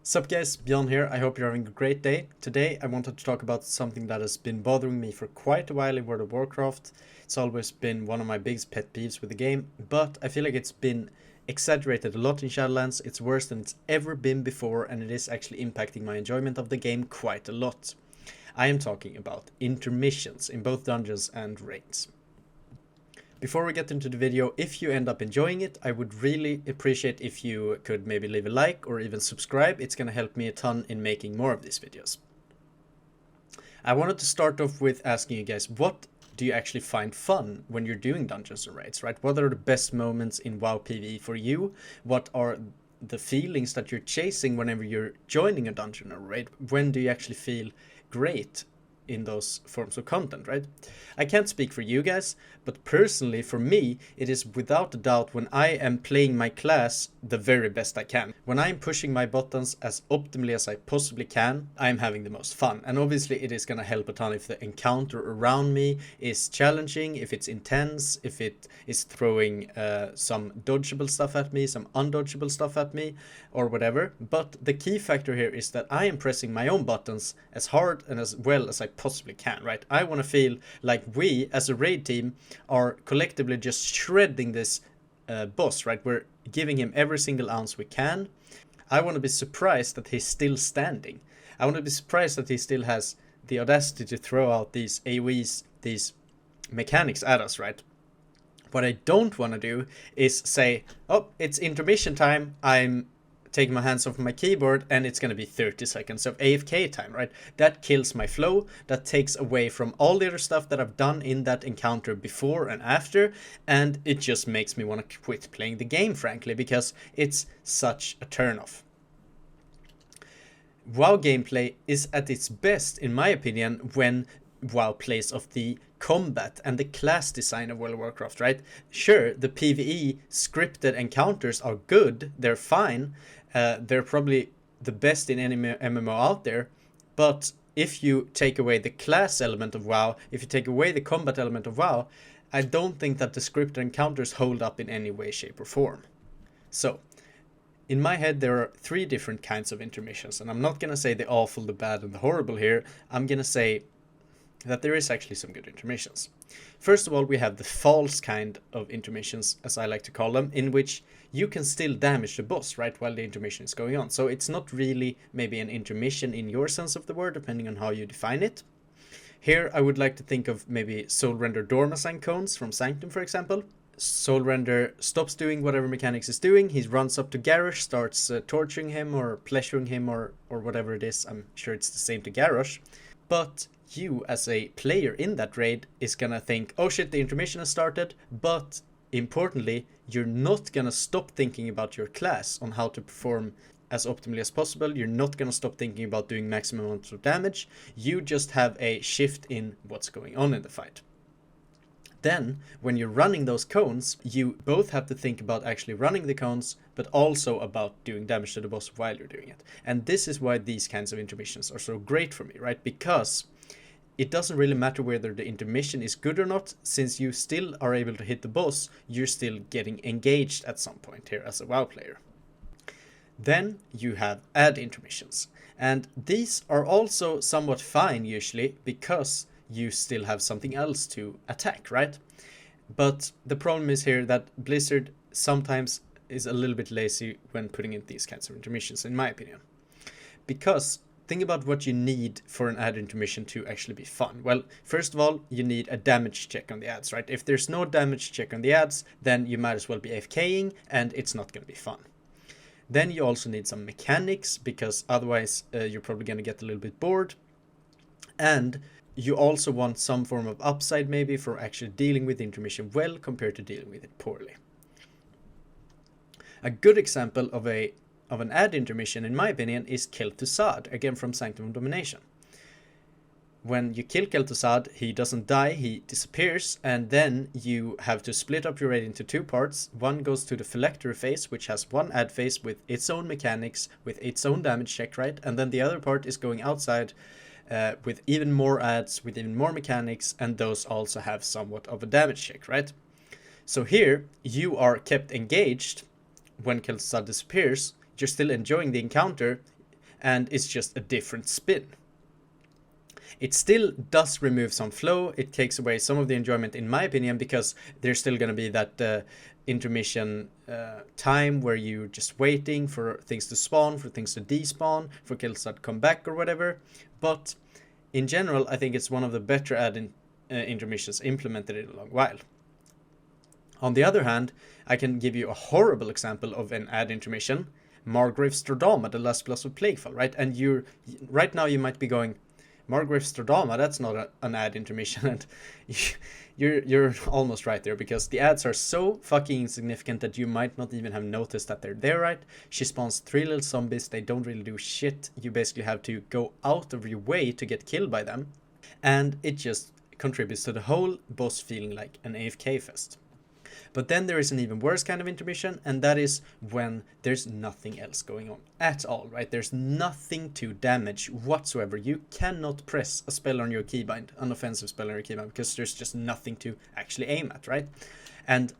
Sup guys, Bjorn here. I hope you're having a great day. Today I wanted to talk about something that has been bothering me for quite a while in World of Warcraft. It's always been one of my biggest pet peeves with the game, but I feel like it's been exaggerated a lot in Shadowlands. It's worse than it's ever been before, and it is actually impacting my enjoyment of the game quite a lot. I am talking about intermissions in both dungeons and raids. Before we get into the video, if you end up enjoying it, I would really appreciate if you could maybe leave a like or even subscribe. It's going to help me a ton in making more of these videos. I wanted to start off with asking you guys, what do you actually find fun when you're doing dungeons and raids, right? What are the best moments in WoW PvE for you? What are the feelings that you're chasing whenever you're joining a dungeon or raid? When do you actually feel great in those forms of content, right? I can't speak for you guys, but personally for me it is without a doubt when I am playing my class the very best I can. When I'm pushing my buttons as optimally as I possibly can, I'm having the most fun. And obviously it is going to help a ton if the encounter around me is challenging, if it's intense, if it is throwing some dodgeable stuff at me, some undodgeable stuff at me, or whatever. But the key factor here is that I am pressing my own buttons as hard and as well as I possibly can, right? I want to feel like we as a raid team are collectively just shredding this boss, right? We're giving him every single ounce we can. I want to be surprised that he's still standing. I want to be surprised that he still has the audacity to throw out these AoEs, these mechanics at us, right? What I don't want to do is say, oh, it's intermission time, I'm taking my hands off my keyboard and it's going to be 30 seconds of AFK time, right? That kills my flow, that takes away from all the other stuff that I've done in that encounter before and after, and it just makes me want to quit playing the game, frankly, because it's such a turnoff. WoW gameplay is at its best, in my opinion, when WoW plays off the combat and the class design of World of Warcraft, right? Sure, the PvE scripted encounters are good, they're fine, they're probably the best in any MMO out there, but if you take away the class element of WoW, if you take away the combat element of WoW, I don't think that the scripted encounters hold up in any way, shape or form. So, in my head there are three different kinds of intermissions, and I'm not gonna say the awful, the bad and the horrible here. I'm gonna say that there is actually some good intermissions. First of all, we have the false kind of intermissions, as I like to call them, in which you can still damage the boss right while the intermission is going on. So it's not really maybe an intermission in your sense of the word, depending on how you define it. Here I would like to think of maybe Soul Render Dormacine cones from Sanctum, for example. Soul Render stops doing whatever mechanics is doing, he runs up to Garrosh, starts torturing him or pleasuring him or whatever it is. I'm sure it's the same to Garrosh. But you as a player in that raid is gonna think, oh shit, the intermission has started, but importantly, you're not gonna stop thinking about your class on how to perform as optimally as possible. You're not gonna stop thinking about doing maximum amounts of damage. You just have a shift in what's going on in the fight. Then, when you're running those cones, you both have to think about actually running the cones, but also about doing damage to the boss while you're doing it. And this is why these kinds of intermissions are so great for me, right? Because it doesn't really matter whether the intermission is good or not, since you still are able to hit the boss, you're still getting engaged at some point here as a WoW player. Then you have ad intermissions, and these are also somewhat fine usually, because you still have something else to attack, right? But the problem is here that Blizzard sometimes is a little bit lazy when putting in these kinds of intermissions, in my opinion. Because think about what you need for an ad intermission to actually be fun. Well, first of all, you need a damage check on the ads, right? If there's no damage check on the ads, then you might as well be AFKing and it's not going to be fun. Then you also need some mechanics, because otherwise you're probably going to get a little bit bored. And you also want some form of upside maybe for actually dealing with the intermission well compared to dealing with it poorly. A good example of an ad intermission, in my opinion, is Kel'Thuzad, again from Sanctum of Domination. When you kill Kel'Thuzad, he doesn't die, he disappears, and then you have to split up your raid into two parts. One goes to the Phylactery phase, which has one ad phase with its own mechanics, with its own damage check, right? And then the other part is going outside with even more ads, with even more mechanics, and those also have somewhat of a damage check, right? So here, you are kept engaged when Kel'Thuzad disappears, you're still enjoying the encounter, and it's just a different spin. It still does remove some flow. It takes away some of the enjoyment, in my opinion, because there's still going to be that intermission time where you're just waiting for things to spawn, for things to despawn, for kills that come back or whatever. But in general, I think it's one of the better add-in intermissions implemented in a long while. On the other hand, I can give you a horrible example of an add intermission, Margrave Stradama, the last plus of Plaguefall, right? And right now you might be going, Margrave Stradama, that's not an ad intermission, and you're almost right there, because the ads are so fucking insignificant that you might not even have noticed that they're there, right? She spawns 3 little zombies, they don't really do shit, you basically have to go out of your way to get killed by them, and it just contributes to the whole boss feeling like an AFK fest. But then there is an even worse kind of intermission, and that is when there's nothing else going on at all, right? There's nothing to damage whatsoever. You cannot press a spell on your keybind, an offensive spell on your keybind, because there's just nothing to actually aim at, right? And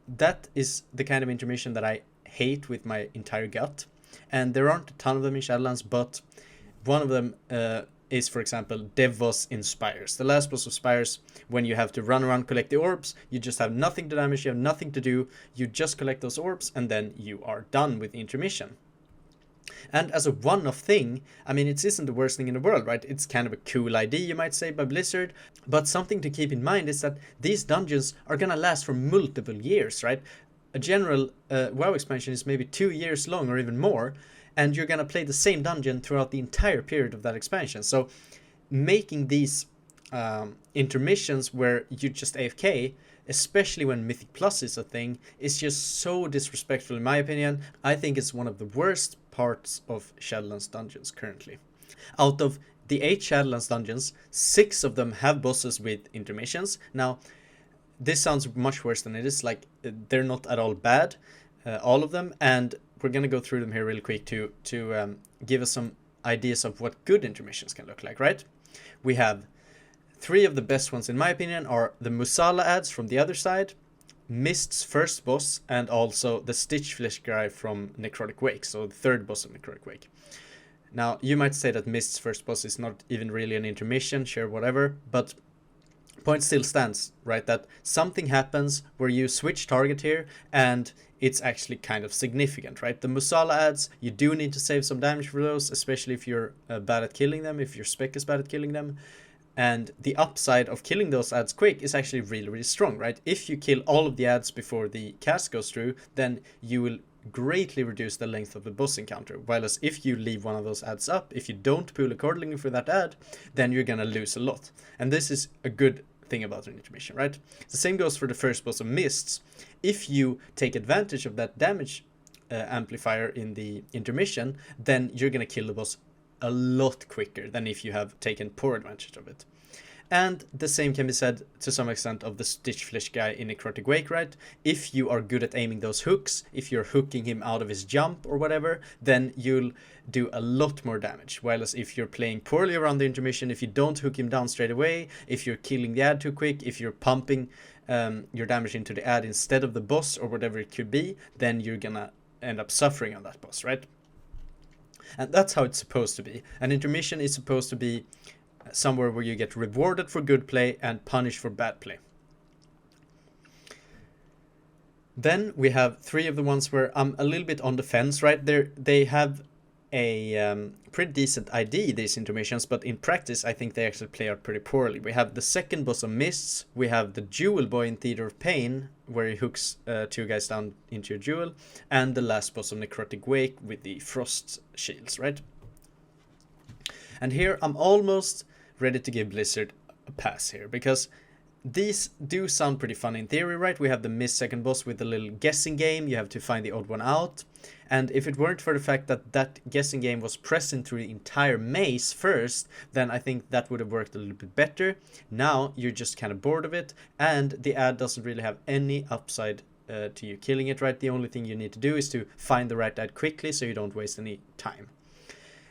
that is the kind of intermission that I hate with my entire gut. And there aren't a ton of them in Shadowlands, but one of them is, for example, Devos Inspires. The last boss of Spires, when you have to run around, collect the orbs, you just have nothing to damage, you have nothing to do, you just collect those orbs, and then you are done with the intermission. And as a one-off thing, I mean, it isn't the worst thing in the world, right? It's kind of a cool idea, you might say, by Blizzard, but something to keep in mind is that these dungeons are gonna last for multiple years, right? A general WoW expansion is maybe 2 years long or even more, and you're going to play the same dungeon throughout the entire period of that expansion. So making these intermissions where you just AFK, especially when Mythic Plus is a thing, is just so disrespectful in my opinion. I think it's one of the worst parts of Shadowlands dungeons currently. Out of the 8 Shadowlands dungeons, 6 of them have bosses with intermissions. Now, this sounds much worse than it is. Like, they're not at all bad, all of them, and we're going to go through them here real quick to give us some ideas of what good intermissions can look like, right? We have 3 of the best ones, in my opinion, are the Musala ads from the other side, Mist's first boss, and also the Stitch Flesh guy from Necrotic Wake, so the 3rd boss of Necrotic Wake. Now, you might say that Mist's first boss is not even really an intermission, sure, whatever, but point still stands, right? That something happens where you switch target here, and it's actually kind of significant, right? The Musala ads, you do need to save some damage for those, especially if you're bad at killing them, if your spec is bad at killing them. And the upside of killing those ads quick is actually really, really strong, right? If you kill all of the ads before the cast goes through, then you will greatly reduce the length of the boss encounter. Whereas if you leave one of those ads up, if you don't pull accordingly for that ad, then you're gonna lose a lot. And this is a good thing about an intermission, right? The same goes for the first boss of Mists. If you take advantage of that damage amplifier in the intermission, then you're gonna kill the boss a lot quicker than if you have taken poor advantage of it. And the same can be said to some extent of the Stitch Flesh guy in Necrotic Wake, right? If you are good at aiming those hooks, if you're hooking him out of his jump or whatever, then you'll do a lot more damage. Whereas if you're playing poorly around the intermission, if you don't hook him down straight away, if you're killing the ad too quick, if you're pumping your damage into the ad instead of the boss or whatever it could be, then you're gonna end up suffering on that boss, right? And that's how it's supposed to be. An intermission is supposed to be somewhere where you get rewarded for good play and punished for bad play. Then we have 3 of the ones where I'm a little bit on the fence, right? They have a pretty decent ID, these intermissions, but in practice I think they actually play out pretty poorly. We have the second boss of Mists, we have the Jewel Boy in Theater of Pain, where he hooks 2 guys down into your jewel, and the last boss of Necrotic Wake with the Frost Shields, right? And here I'm almost ready to give Blizzard a pass here, because these do sound pretty fun in theory, right? We have the Mist second boss with the little guessing game, you have to find the odd one out, and if it weren't for the fact that that guessing game was present through the entire maze first, then I think that would have worked a little bit better. Now you're just kind of bored of it, and the ad doesn't really have any upside to you killing it, right? The only thing you need to do is to find the right ad quickly so you don't waste any time.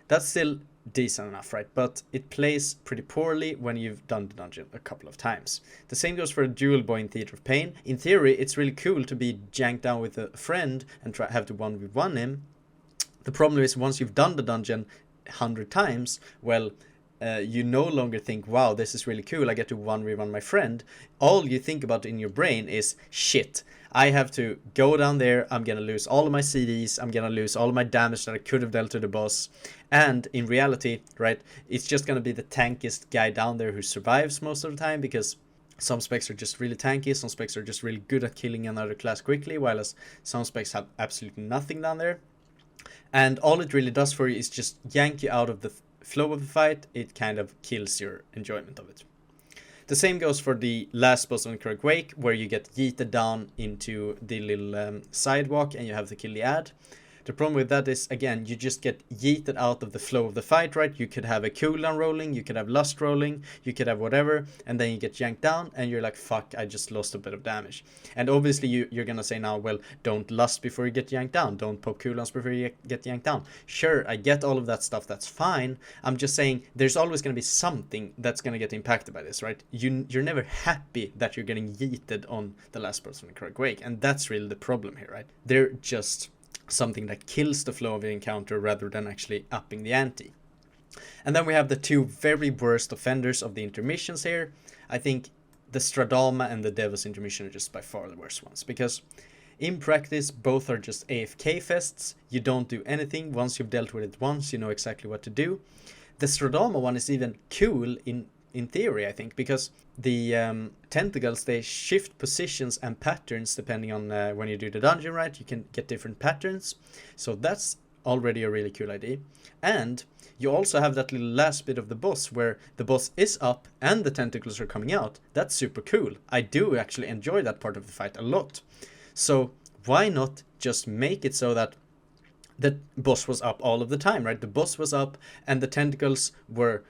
That's still decent enough, right? But it plays pretty poorly when you've done the dungeon a couple of times. The same goes for a Jewel Boy in Theater of Pain. In theory, it's really cool to be janked down with a friend and have to 1v1 him. The problem is once you've done the dungeon, 100 times, well, you no longer think, wow, this is really cool, I get to 1v1 my friend. All you think about in your brain is, shit, I have to go down there, I'm gonna lose all of my CDs, I'm gonna lose all of my damage that I could have dealt to the boss. And in reality, right, it's just gonna be the tankiest guy down there who survives most of the time, because some specs are just really tanky, some specs are just really good at killing another class quickly, while some specs have absolutely nothing down there. And all it really does for you is just yank you out of the flow of the fight. It kind of kills your enjoyment of it. The same goes for the last boss on Necrolord Wake, where you get yeeted down into the little sidewalk and you have to kill the ad. The problem with that is, again, you just get yeeted out of the flow of the fight, right? You could have a cooldown rolling, you could have lust rolling, you could have whatever, and then you get yanked down and you're like, fuck, I just lost a bit of damage. And obviously you're gonna say now, well, don't lust before you get yanked down, don't pop cooldowns before you get yanked down. Sure, I get all of that stuff, that's fine. I'm just saying there's always gonna be something that's gonna get impacted by this, right? You're never happy that you're getting yeeted on the last boss on Necrolord Wake, and that's really the problem here, right? They're just something that kills the flow of the encounter rather than actually upping the ante. And then we have the two very worst offenders of the intermissions here. I think the Stradama and the Devos intermission are just by far the worst ones, because in practice both are just AFK fests. You don't do anything. Once you've dealt with it once, you know exactly what to do. The Stradama one is even cool in theory, I think, because the tentacles, they shift positions and patterns depending on when you do the dungeon, right? You can get different patterns, so that's already a really cool idea. And you also have that little last bit of the boss where the boss is up and the tentacles are coming out. That's super cool. I do actually enjoy that part of the fight a lot. So why not just make it so that the boss was up all of the time, right? The boss was up and the tentacles were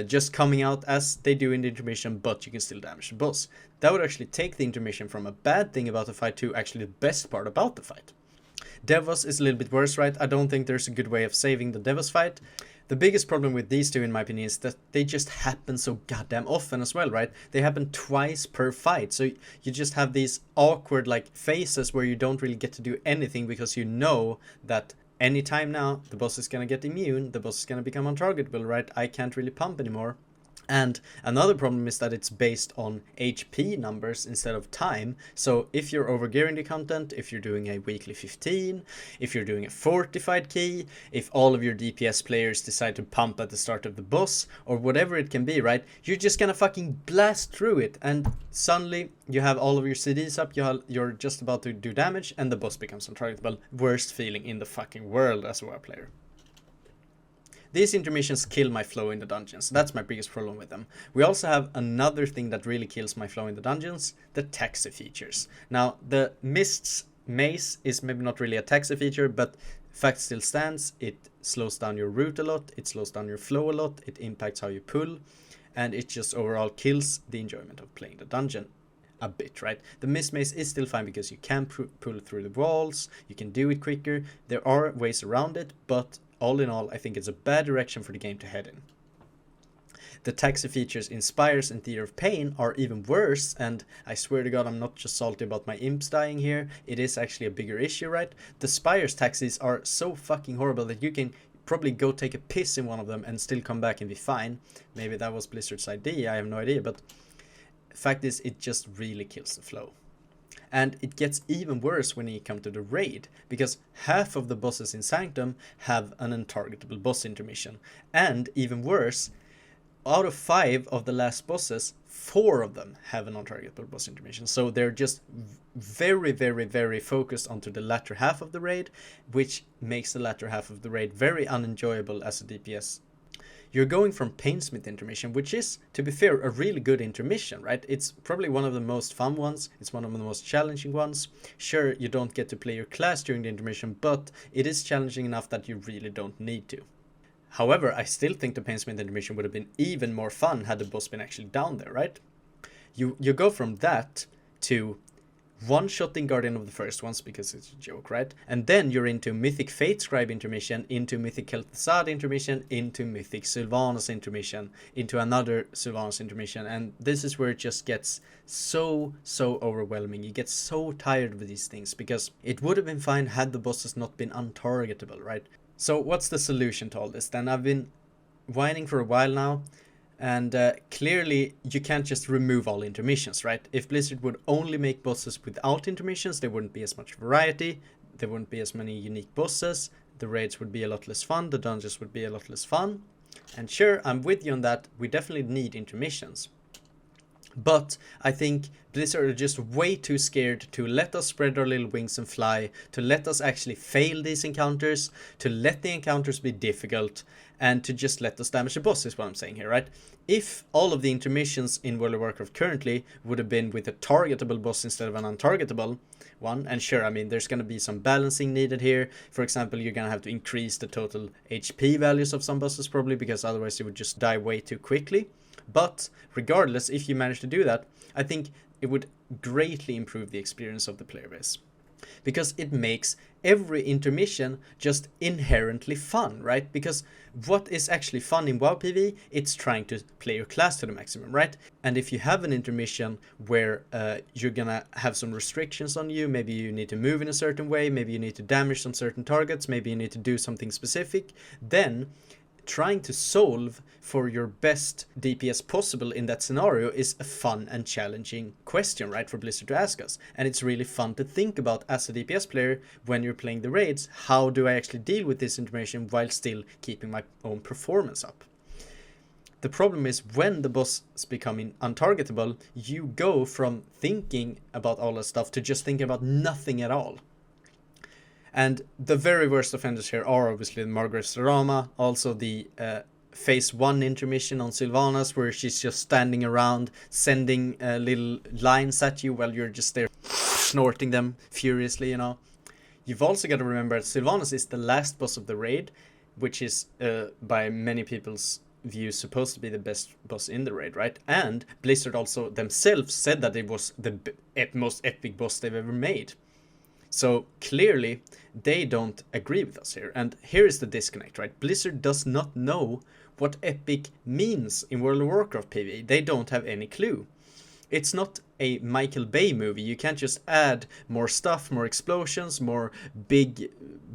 just coming out as they do in the intermission, but you can still damage the boss. That would actually take the intermission from a bad thing about the fight to actually the best part about the fight. Devos is a little bit worse, right? I don't think there's a good way of saving the Devos fight. The biggest problem with these two, in my opinion, is that they just happen so goddamn often as well, right? They happen twice per fight, so you just have these awkward like phases where you don't really get to do anything, because you know that anytime now the boss is gonna get immune, the boss is gonna become untargetable, right? I can't really pump anymore. And another problem is that it's based on HP numbers instead of time. So if you're overgearing the content, if you're doing a weekly 15, if you're doing a fortified key, if all of your DPS players decide to pump at the start of the boss, or whatever it can be, right? You're just gonna fucking blast through it, and suddenly you have all of your CDs up, you're just about to do damage, and the boss becomes untargetable. Worst feeling in the fucking world as a WoW player. These intermissions kill my flow in the dungeons. That's my biggest problem with them. We also have another thing that really kills my flow in the dungeons, the taxi features. Now, the Mist's Maze is maybe not really a taxi feature, but fact still stands. It slows down your route a lot, it slows down your flow a lot, it impacts how you pull, and it just overall kills the enjoyment of playing the dungeon a bit, right? The Mist Maze is still fine because you can pull through the walls, you can do it quicker, there are ways around it, but all in all, I think it's a bad direction for the game to head in. The taxi features in Spires and Theater of Pain are even worse, and I swear to God, I'm not just salty about my imps dying here, it is actually a bigger issue, right? The Spires taxis are so fucking horrible that you can probably go take a piss in one of them and still come back and be fine. Maybe that was Blizzard's idea, I have no idea, but the fact is, it just really kills the flow. And it gets even worse when you come to the raid, because half of the bosses in Sanctum have an untargetable boss intermission. And even worse, out of 5 of the last bosses, 4 of them have an untargetable boss intermission. So they're just very, very, very focused onto the latter half of the raid, which makes the latter half of the raid very unenjoyable as a DPS. You're going from Painsmith intermission, which is, to be fair, a really good intermission, right? It's probably one of the most fun ones. It's one of the most challenging ones. Sure, you don't get to play your class during the intermission, but it is challenging enough that you really don't need to. However, I still think the Painsmith intermission would have been even more fun had the boss been actually down there, right? You go from that to one-shotting Guardian of the First Ones, because it's a joke, right? And then you're into Mythic Fate Scribe intermission, into Mythic Kel'Thuzad intermission, into Mythic Sylvanas intermission, into another Sylvanas intermission, and this is where it just gets so overwhelming. You get so tired of these things, because it would have been fine had the bosses not been untargetable, right? So what's the solution to all this then? I've been whining for a while now, and clearly you can't just remove all intermissions, right? If Blizzard would only make bosses without intermissions, there wouldn't be as much variety, there wouldn't be as many unique bosses, the raids would be a lot less fun, the dungeons would be a lot less fun. And sure, I'm with you on that, we definitely need intermissions. But I think Blizzard are just way too scared to let us spread our little wings and fly, to let us actually fail these encounters, to let the encounters be difficult, and to just let us damage the boss is what I'm saying here, right? If all of the intermissions in World of Warcraft currently would have been with a targetable boss instead of an untargetable one, and sure, I mean, there's going to be some balancing needed here. For example, you're going to have to increase the total HP values of some bosses probably, because otherwise you would just die way too quickly. But regardless, if you manage to do that, I think it would greatly improve the experience of the player base. Because it makes every intermission just inherently fun, right? Because what is actually fun in WoW PvE? It's trying to play your class to the maximum, right? And if you have an intermission where you're gonna have some restrictions on you, maybe you need to move in a certain way, maybe you need to damage some certain targets, maybe you need to do something specific, then trying to solve for your best DPS possible in that scenario is a fun and challenging question, right, for Blizzard to ask us. And it's really fun to think about as a DPS player when you're playing the raids. How do I actually deal with this information while still keeping my own performance up? The problem is when the boss is becoming untargetable, you go from thinking about all that stuff to just thinking about nothing at all. And the very worst offenders here are obviously the Margaret Sarama, also the phase 1 intermission on Sylvanas, where she's just standing around sending little lines at you while you're just there snorting them furiously, you know. You've also got to remember that Sylvanas is the last boss of the raid, which is by many people's view supposed to be the best boss in the raid, right? And Blizzard also themselves said that it was the most epic boss they've ever made. So clearly they don't agree with us here, and here is the disconnect, right? Blizzard does not know what epic means in World of Warcraft PvE. They don't have any clue. It's not a Michael Bay movie. You can't just add more stuff, more explosions, more big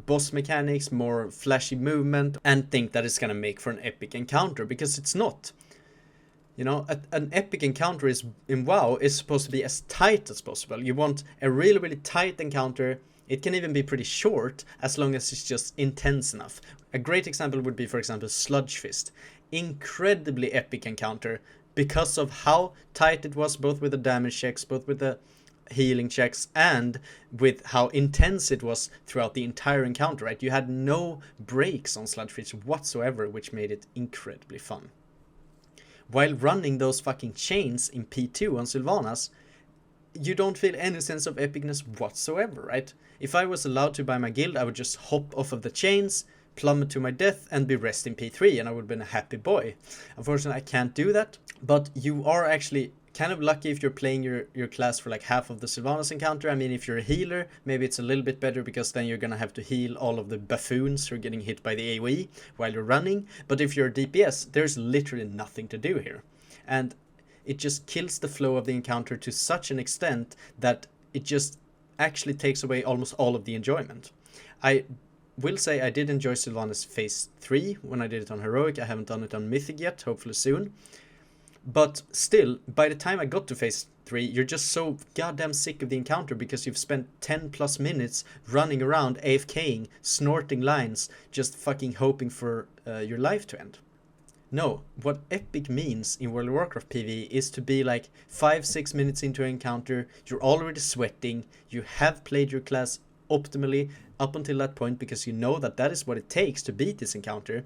boss mechanics, more flashy movement, and think that it's gonna make for an epic encounter, because it's not. You know, an epic encounter is in WoW is supposed to be as tight as possible. You want a really, really tight encounter. It can even be pretty short as long as it's just intense enough. A great example would be, for example, Sludge Fist. Incredibly epic encounter because of how tight it was, both with the damage checks, both with the healing checks, and with how intense it was throughout the entire encounter, right? You had no breaks on Sludge Fist whatsoever, which made it incredibly fun. While running those fucking chains in P2 on Sylvanas, you don't feel any sense of epicness whatsoever, right? If I was allowed to by my guild, I would just hop off of the chains, plummet to my death, and be rest in P3, and I would have been a happy boy. Unfortunately, I can't do that, but you are actually kind of lucky if you're playing your class for like half of the Sylvanas encounter. I mean, if you're a healer, maybe it's a little bit better, because then you're gonna have to heal all of the buffoons who are getting hit by the AoE while you're running. But if you're a DPS, there's literally nothing to do here. And it just kills the flow of the encounter to such an extent that it just actually takes away almost all of the enjoyment. I will say I did enjoy Sylvanas phase 3 when I did it on Heroic. I haven't done it on Mythic yet, hopefully soon. But still, by the time I got to phase 3, you're just so goddamn sick of the encounter because you've spent 10 plus minutes running around AFKing, snorting lines, just fucking hoping for your life to end. No, what epic means in World of Warcraft PvE is to be like 5-6 minutes into an encounter, you're already sweating, you have played your class optimally up until that point because you know that that is what it takes to beat this encounter.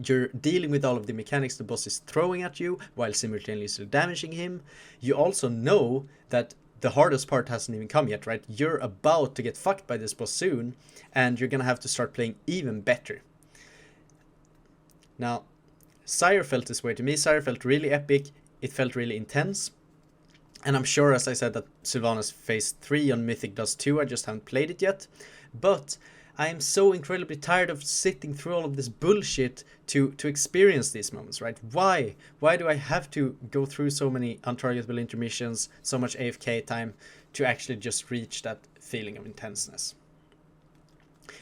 You're dealing with all of the mechanics the boss is throwing at you while simultaneously damaging him. You also know that the hardest part hasn't even come yet, right? You're about to get fucked by this boss soon, and you're gonna have to start playing even better. Now, Sire felt this way to me. Sire felt really epic. It felt really intense. And I'm sure, as I said, that Sylvanas phase 3 on Mythic does too. I just haven't played it yet. But I am so incredibly tired of sitting through all of this bullshit to experience these moments, right? Why? Why do I have to go through so many untargetable intermissions, so much AFK time to actually just reach that feeling of intenseness?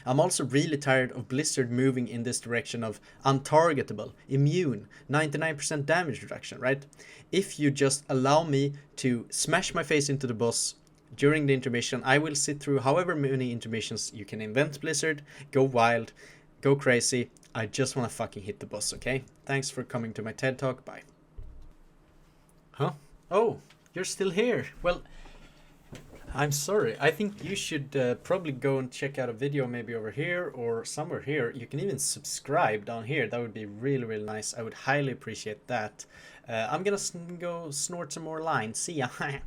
I'm also really tired of Blizzard moving in this direction of untargetable, immune, 99% damage reduction, right? If you just allow me to smash my face into the boss during the intermission, I will sit through however many intermissions you can invent, Blizzard. Go wild, go crazy. I just want to fucking hit the boss, okay? Thanks for coming to my TED Talk. Bye. Huh? Oh, you're still here. Well, I'm sorry. I think you should probably go and check out a video maybe over here or somewhere here. You can even subscribe down here. That would be really, really nice. I would highly appreciate that. I'm gonna go snort some more lines. See ya.